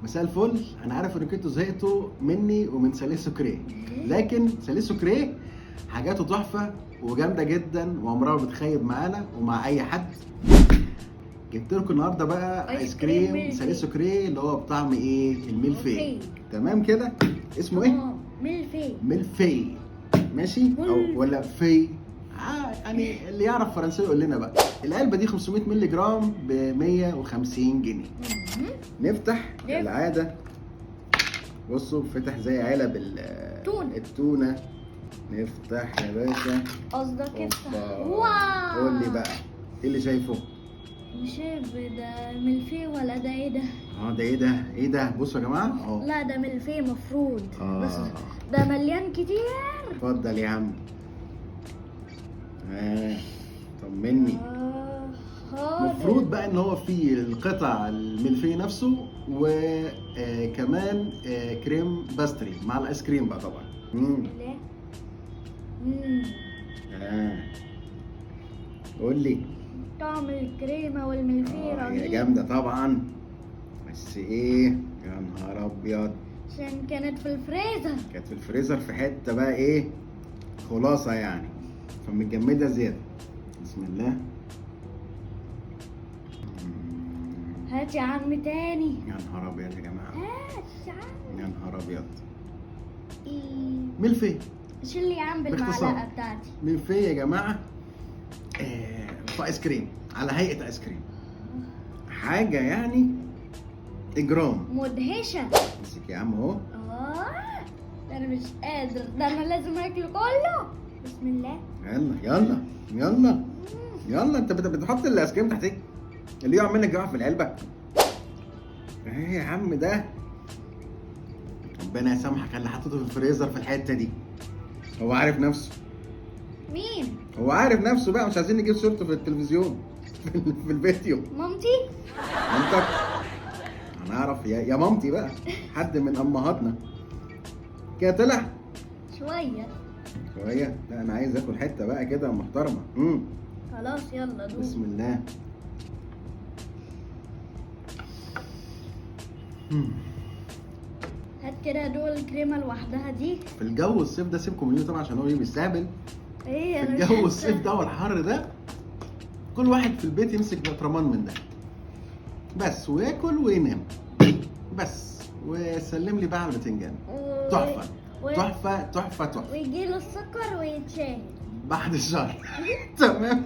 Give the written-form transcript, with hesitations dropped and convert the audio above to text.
مساء الفل. انا عارف انكم انتوا زهقتوا مني ومن ساليه سكريه، لكن ساليه سكريه حاجاته تحفه وجامده جدا وعمرها ما بتخيب معانا ومع اي حد. جبت لكم النهارده بقى ايس كريم ساليه سكريه اللي هو بطعم ايه؟ الميلفي. تمام كده؟ اسمه ايه؟ ميلفي. ميلفي ماشي او ولا في يعني اللي يعرف فرنساوي يقول لنا بقى. العلبه دي 500 مللي جرام ب 150 جنيه. نفتح كالعاده. بصوا فتح زي علب التونه. نفتح يا باشا. قصدك افتح. واو، قول لي بقى ايه اللي شايفه؟ مش شايف ده ملفي ولا ده ايه ده؟ ده ايه ده؟ ايه ده؟ بصوا يا جماعه اهو. لا ده ملفي مفروض. بس ده مليان كتير. اتفضل يا عم. طمني. المفروض بقى ان هو فيه القطع الملفي نفسه وكمان كريم باستري مع الايس كريم بقى طبعا. قول لي طعم الكريمه والملفي رهيب. هي جامده طبعا، بس ايه يا نهار ابيض، عشان كانت في الفريزر. كانت في الفريزر في حته بقى ايه خلاصه يعني، فمتجمده زياده. بسم الله. هات يا عم تاني. يا نهار ابيض يا جماعه. هات يا عم. يا نهار ابيض. ايه ملفي. شيل لي يا عم بالمعلقه بتاعتي. ملفي يا جماعه. في ايس كريم على هيئه ايس كريم، حاجه يعني اجرام مدهشه. امسك يا عم اهو. ده انا مش قادر، ده انا لازم اكله كله. بسم الله. يلا يلا يلا يلا. انت بتحط الايس كريم تحت ايه؟ اللي يقع منك يقع في العلبه. ايه يا عم ده؟ ربنا يسامحك اللي حطيته في الفريزر في الحته دي. هو عارف نفسه. مين؟ هو عارف نفسه بقى، مش عايزين نجيب صورته في التلفزيون في الفيديو. مامتي؟ مامتك؟ هنعرف يا مامتي بقى، حد من امهاتنا كده طلع شويه. لا انا عايز اكل حته بقى كده محترمه. خلاص يلا دوق. بسم الله. هات كده دوق الكريمه لوحدها دي. في الجو الصيف ده سيبكم منه طبعا عشان هو بيستهبل. ايه في الجو الصيف ده والحر ده كل واحد في البيت يمسك برطمان من ده بس وياكل وينام بس، وسلم لي بقى على البتنجان. تحفه تحفه تحفه تحفه. ويجي له السكر ويتشاهد بعد الشهر. تمام.